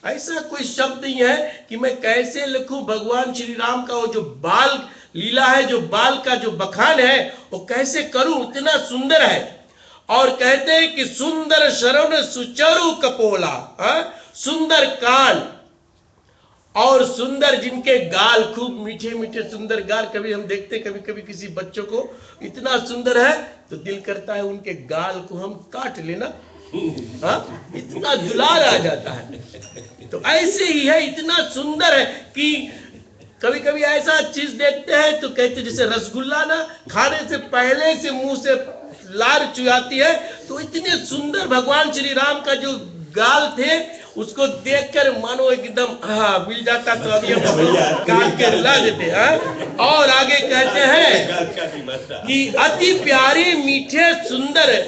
ऐसा कोई शब्द नहीं है कि मैं कैसे लिखूं भगवान श्री राम का वो जो बाल लीला है, जो बाल का जो बखान है, वो कैसे करूं, इतना सुंदर है। और कहते हैं कि सुंदर शरण सुचरु कपोला, सुंदर कान और सुंदर, जिनके गाल खूब मीठे मीठे सुंदर गाल। कभी हम देखते, कभी कभी किसी बच्चों को इतना सुंदर है तो दिल करता है उनके गाल को हम काट लेना, हाँ, इतना दुलार आ जाता है। तो ऐसे ही है, इतना सुंदर है कि कभी कभी ऐसा चीज देखते हैं तो कहते जैसे रसगुल्ला ना खाने से पहले से मुंह से लार चुआती है, तो इतने सुंदर भगवान श्री राम का जो गाल थे उसको देखकर मानो एकदम मिल जाता तो अभी हम गाल के रुला देते हैं। और आगे कहते हैं कि अति प्यारे मीठे सुंदर है,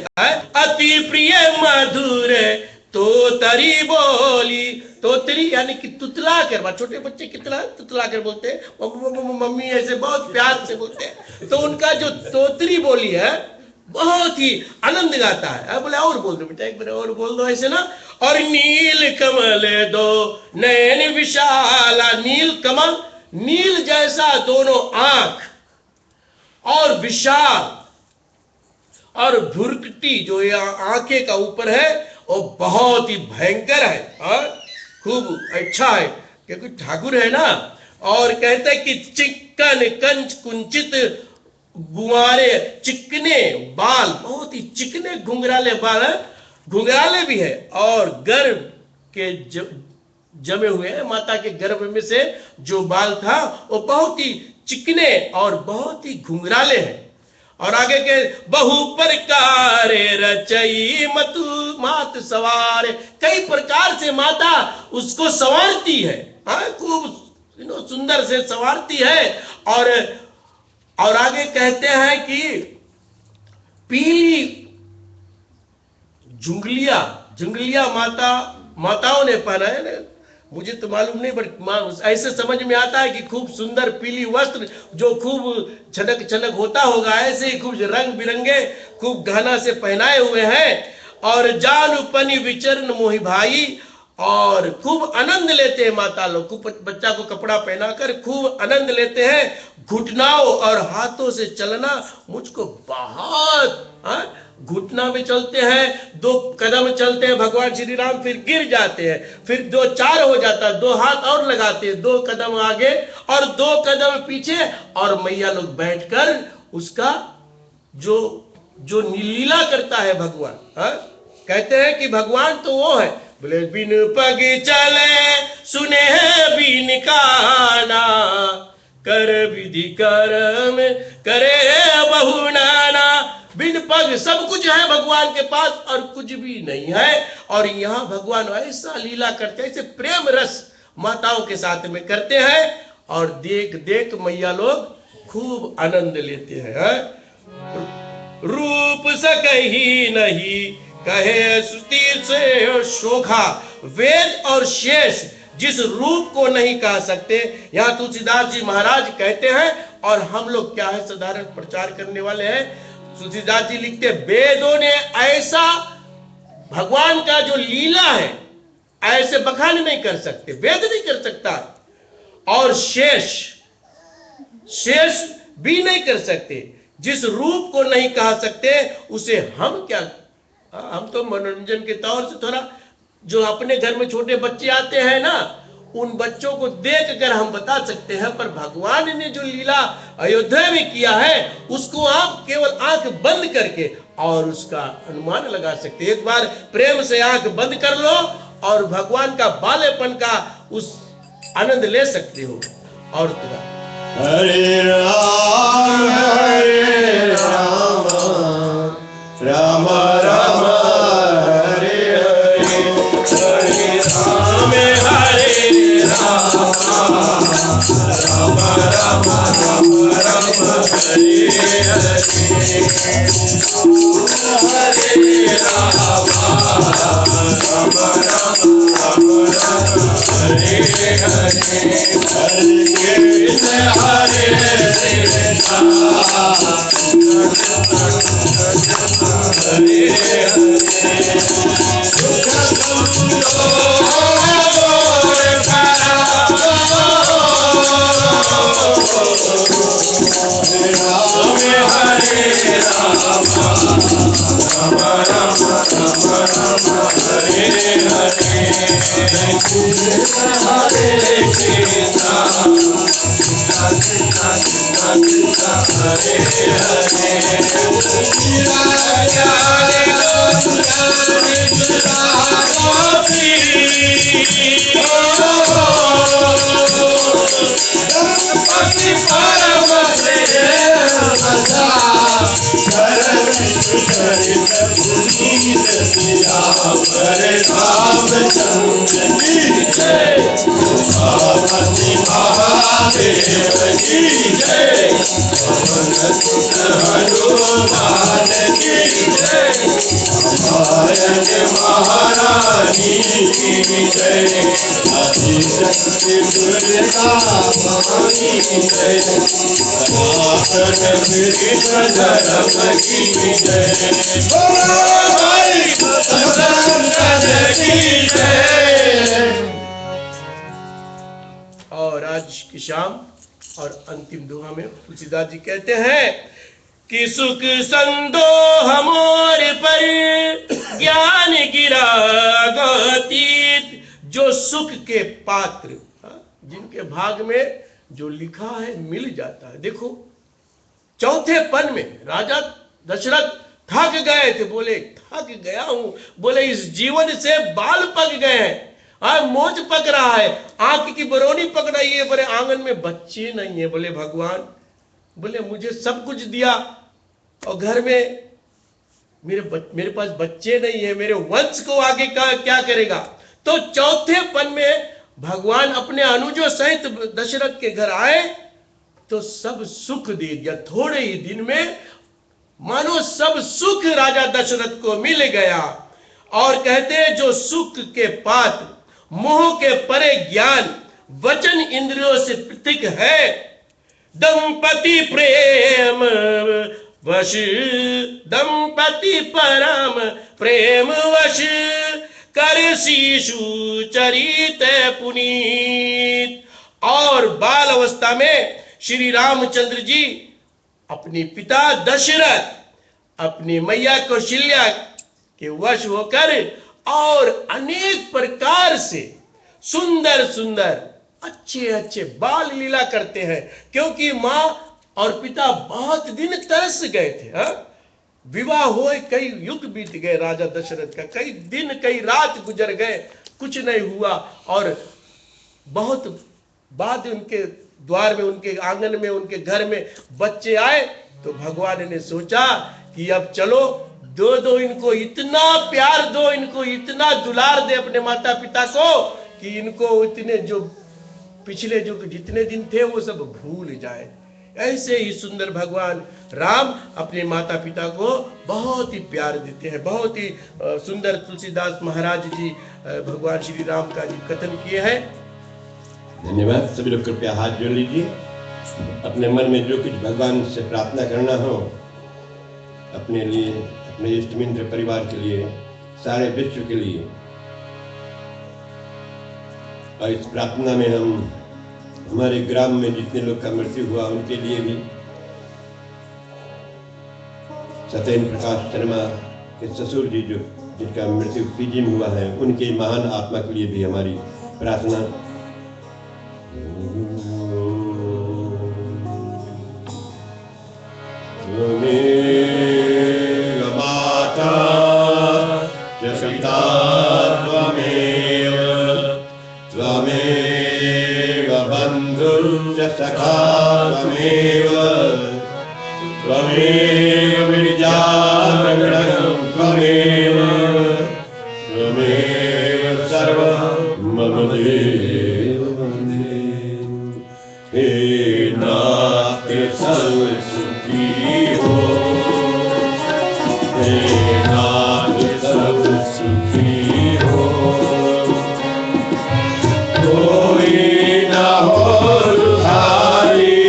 अति प्रिय मधुर तो तरी बोली। तोतरी यानी कि तुतला कर, छोटे बच्चे कितना तुतला कर बोलते हैं, मम्मी ऐसे बहुत प्यार से बोलते हैं। तो उनका जो तोतरी बोली है बहुत ही आनंद गाता है। बोले और बोल दो बेटा, एक बार और बोल दो ऐसे ना। और नील कमल दो नयन विशाला, नील कमल, नील जैसा दोनों आंख, और विशाल, और भुरकटी जो आंखें का ऊपर है वो बहुत ही भयंकर है, खूब अच्छा है क्योंकि ठाकुर है ना। और कहते हैं कि चिकन कंच कुंचित गुआरे, चिकने बाल, बहुत ही चिकने घुंघराले बाल है, घुंघराले भी है, और गर्भ के जमे हुए हैं, माता के गर्भ में से जो बाल था वो बहुत ही चिकने और बहुत ही घुंघराले हैं। और आगे के बहु प्रकार रचई मतु मात सवार, कई प्रकार से माता उसको संवारती है, खूब सुंदर से संवारती है। और आगे कहते हैं कि पीली झुंगलिया माताओं ने पहना है ना, मुझे तो मालूम नहीं, बट ऐसे समझ में आता है कि खूब सुंदर पीली वस्त्र जो खूब छनक होता होगा, ऐसे ही खूब रंग बिरंगे खूब गहना से पहनाए हुए हैं। और जान पनी विचरण मोहि भाई, और खूब आनंद लेते हैं माता लोग, खूब बच्चा को कपड़ा पहनाकर खूब आनंद लेते हैं। घुटनाओं और हाथों से चलना मुझको बहुत, घुटना में चलते हैं, 2 कदम चलते हैं भगवान श्री राम, फिर गिर जाते हैं, फिर 2 4 हो जाता है, 2 हाथ और लगाते हैं, 2 कदम आगे और 2 कदम पीछे, और मैया लोग बैठकर उसका जो लीला करता है भगवान। कहते हैं कि भगवान तो वो है, बोले बिन पग चले सुने बिन काना, कर विधि कर्म करे बहु नाना। बिन पग सब कुछ है भगवान के पास और कुछ भी नहीं है। और यहाँ भगवान ऐसा लीला करते हैं, ऐसे प्रेम रस माताओं के साथ में करते हैं, और देख देख मैया लोग खूब आनंद लेते हैं। रूप सकही नहीं कहे स्तुति से शोभा, वेद और शेष जिस रूप को नहीं कह सकते, यहाँ तुलसीदास जी महाराज कहते हैं, और हम लोग क्या है साधारण प्रचार करने वाले हैं। तुलसीदास जी लिखते, वेदों ने ऐसा भगवान का जो लीला है ऐसे बखान नहीं कर सकते, वेद नहीं कर सकता, और शेष भी नहीं कर सकते। जिस रूप को नहीं कह सकते उसे हम क्या, हम तो मनोरंजन के तौर से थोड़ा, जो अपने घर में छोटे बच्चे आते हैं ना, उन बच्चों को देख कर हम बता सकते हैं, पर भगवान ने जो लीला अयोध्या में किया है उसको आप केवल आंख बंद करके और उसका अनुमान लगा सकते। एक बार प्रेम से आंख बंद कर लो और भगवान का बालेपन का उस आनंद ले सकते हो। और हरे राम राम राम हरे हरे, हरे राम हरे राम राम राम राम राम हरे हरे, हरे राम राम राम हरे हरे, हरे कृष्ण हरे कृष्ण हरे हरे, सुख हरे हरे, हरे और आज की शाम और अंतिम दुआ में तुलसीदास जी कहते हैं कि सुख संदोह मोर पर ज्ञान गिरा गतीत। जो सुख के पात्र, जिनके भाग में जो लिखा है मिल जाता है। देखो चौथे पन में राजा दशरथ थक गए थे, बोले थक गया हूं, बोले इस जीवन से बाल पक गए हैं, मोच पक रहा है, आंख की बरौनी पक रही है, बोले आंगन में बच्चे नहीं है। बोले भगवान, बोले मुझे सब कुछ दिया और घर में मेरे पास बच्चे नहीं है, मेरे वंश को आगे क्या करेगा। तो चौथे पन में भगवान अपने अनुजों सहित दशरथ के घर आए तो सब सुख दे दिया। थोड़े ही दिन में मानो सब सुख राजा दशरथ को मिल गया। और कहते हैं जो सुख के पात्र, मोह के परे ज्ञान, वचन इंद्रियों से पृथक है, दंपति प्रेम वश, दंपति परम प्रेम वश, कर शिशु चरित पुनीत। और बाल अवस्था में श्री रामचंद्र जी अपने पिता दशरथ, अपनी मैया कौशल्या के वश होकर और अनेक प्रकार से सुंदर सुंदर अच्छे अच्छे बाल लीला करते हैं। क्योंकि मां और पिता बहुत दिन तरस गए थे। विवाह हुए कई युग बीत गए राजा दशरथ का, कई दिन कई रात गुजर गए, कुछ नहीं हुआ। और बहुत बाद उनके द्वार में, उनके आंगन में, उनके घर में बच्चे आए तो भगवान ने सोचा कि अब चलो दो इनको इतना प्यार दो, इनको इतना दुलार दे अपने माता पिता को कि इनको इतने जो पिछले जो जितने दिन थे वो सब भूल जाए। ऐसे ही सुंदर भगवान राम अपने माता पिता को बहुत ही प्यार देते हैं। बहुत ही सुंदर तुलसीदास महाराज जी भगवान श्री राम का जी कथन किए हैं। धन्यवाद। सभी लोग कृपया हाथ जोड़ लीजिए। अपने मन में जो कुछ भगवान से प्रार्थना करना हो, अपने लिए, अपने इष्ट मित्र परिवार के लिए, सारे विश्व के लिए। और इस प्रार्थना में हम हमारे ग्राम में जितने लोग का मृत्यु हुआ उनके लिए भी, सत्येंद्र प्रकाश शर्मा के ससुर जी जो जिनका मृत्यु पीजी में हुआ है, उनके महान आत्मा के लिए भी हमारी प्रार्थना। माता पिता त्वमेव, त्वमेव बन्धुश्च सखा त्वमेव, त्वमेव विद्याधरं त्वमेव, त्वमेव सर्वं मम देव वन्दे। हे नाथ सर्व सुखी हो, हे नाथ सर्व सुखी हो, कोई न हो दुखारी,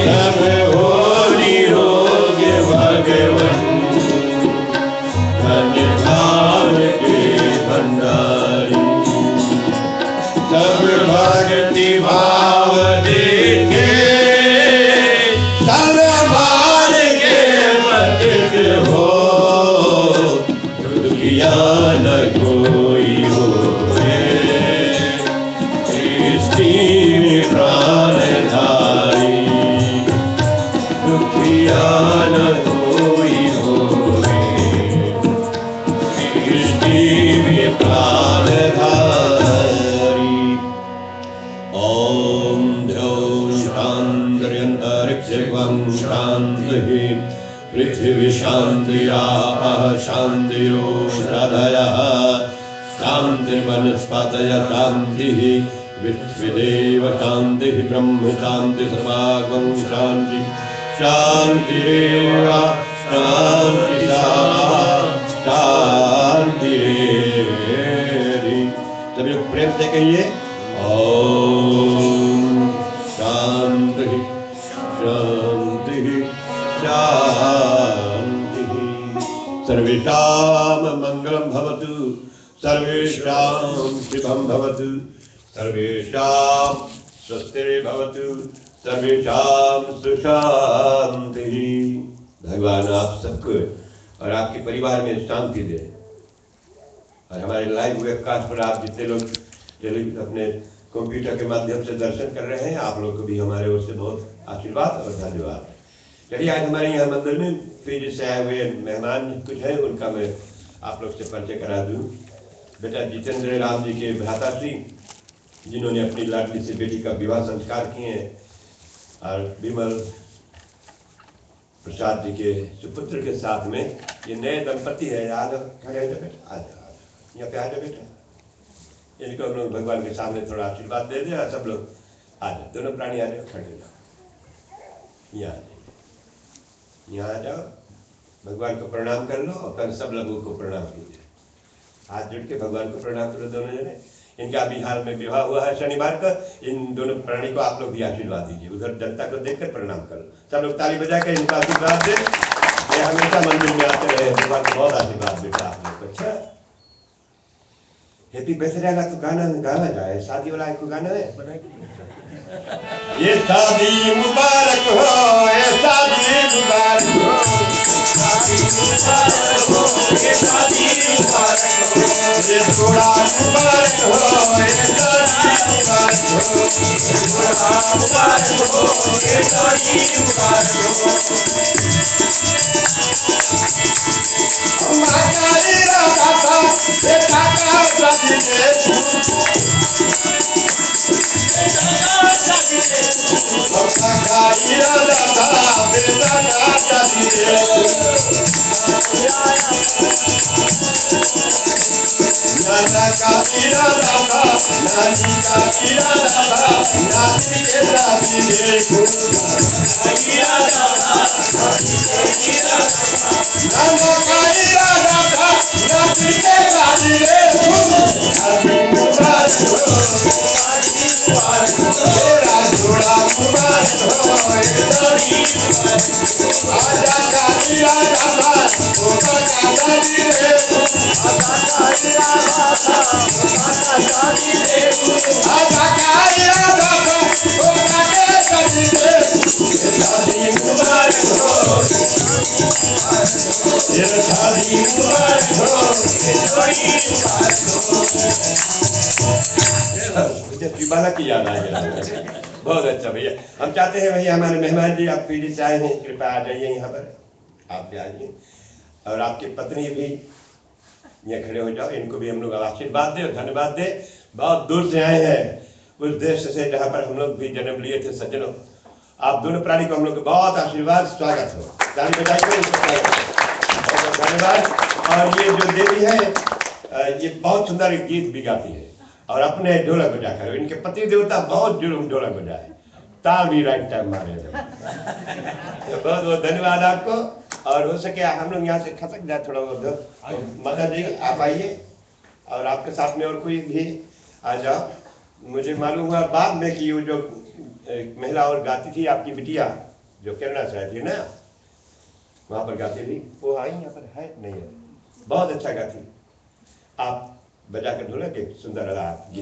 सब हो निरोग भगवन, धन्य भाव के भंडारी। सब भक्ति भाव देखे, सब मान के मत हो, शिवं शान्तिः पृथिवी शान्तिरापः शान्तिरोषधयः शान्तिर्वनस्पतयः शान्तिः विश्वदेव शान्तिः ब्रह्म शान्ति समागम शान्ति शान्तिरेव शान्ति शान्तिरेधि। सभी लोग प्रेम से कहिए ओम शांति शांति शांति। सर्वेषां मंगलं भवतु सर्वेषां शुभं भवतु सर्वेषां स्वस्तिर्भवतु सर्वेषां सुशान्तिः। भगवान आप सबको और आपके परिवार में शांति दे। और हमारे लाइव वेबकास्ट पर आप जितने लोग अपने कंप्यूटर के माध्यम से दर्शन कर रहे हैं, आप लोग को भी हमारे ओर से बहुत आशीर्वाद और धन्यवाद। चलिए आज हमारे यहाँ मंदिर में फिर से आए हुए मेहमान कुछ हैं, उनका मैं आप लोग से परिचय करा दूँ। बेटा जितेंद्र राम जी के भ्राताश्री जिन्होंने अपनी लाडली से बेटी का विवाह संस्कार किए हैं, और विमल प्रसाद जी के सुपुत्र के साथ में ये नए दंपति है। आज खड़े हैं बेटा, आज यहाँ पे आ जाओ बेटा, इनको हम लोग भगवान के सामने थोड़ा आशीर्वाद दे दें। सब लोग आ जाओ, दोनों प्राणी आ जाओ, खड़े हो जाओ, यहाँ आ जाओ, यहाँ आ जाओ, भगवान को प्रणाम कर लो और फिर सब लोगों को प्रणाम कीजिए। हाथ जोड़ के भगवान को प्रणाम करो दोनों जने। इनका बिहार में विवाह हुआ है शनिवार को। इन दोनों प्राणी को आप लोग भी आशीर्वाद दीजिए, उधर जनता को देखकर प्रणाम करो। सब लोग ताली बजा कर इनका आशीर्वाद दें। ये हमेशा मंदिर में आते रहे, भगवान को बहुत आशीर्वाद देता आप लोग को। अच्छा हैप्पी बर्थडे का तो गाना गाना जाए, शादी वाला को गाना है। ये शादी मुबारक हो, ये शादी मुबारक हो, शादी मुबारक हो, ये शादी मुबारक हो, ये जोड़ा मुबारक हो, ये शादी मुबारक हो, ये जोड़ा मुबारक हो, ये शादी मुबारक हो। हमारी राधा था बेटा का शादी है, नाना का इरादा था, नानी का इरादा था, नानी के शादी देखो इरादा था, नाना का इरादा था, नानी के शादी देखो शादी मुबारक हो, शादी मुबारक हो, तेरा जोड़ा मुबारक हो, शादी आजा का इरादा था, ओका का शादी देखो आजा का इरादा था, ओका का शादी देखो आजा का इरादा था, ओका का शादी देखो शादी मुबारक हो, ये शादी मुबारक हो, ये जोड़ी मुबारक हो। मुझे त्रिबाला की याद आ गया। बहुत अच्छा भैया। हम चाहते हैं भैया हमारे मेहमान जी आप पीढ़ी से आए हैं, कृपया आ जाइए यहाँ पर, आप भी आइए। और आपकी पत्नी भी यहाँ खड़े हो जाओ, इनको भी हम लोग आशीर्वाद दे और धन्यवाद दे। बहुत दूर से आए हैं उस देश से जहाँ पर हम लोग भी जन्म लिए थे। सज्जनों, आप दोनों प्राणी को हम लोग का बहुत आशीर्वाद, स्वागत हो, ताली बजाइए, बहुत धन्यवाद। और ये जो देवी है ये बहुत सुंदर गीत भी गाती है और अपने ढोलक बजाकर। इनके पति देवता बहुत जुर्म ढोलक बजाए, ताल भी राइट टाइम मारे। तो बहुत बहुत धन्यवाद आपको। और हो सके हम लोग यहाँ से खसक जाए थोड़ा बहुत, माता जी आप आइए और आपके साथ में और कोई भी आ जाओ। मुझे मालूम हुआ बाद में कि वो जो महिला और गाती थी आपकी बिटिया जो केरला से आई थी ना, वहाँ पर गाती थी, वो आई यहाँ पर है नहीं है, बहुत अच्छा गाती। आप बजा कर ढोलक एक सुंदर गीत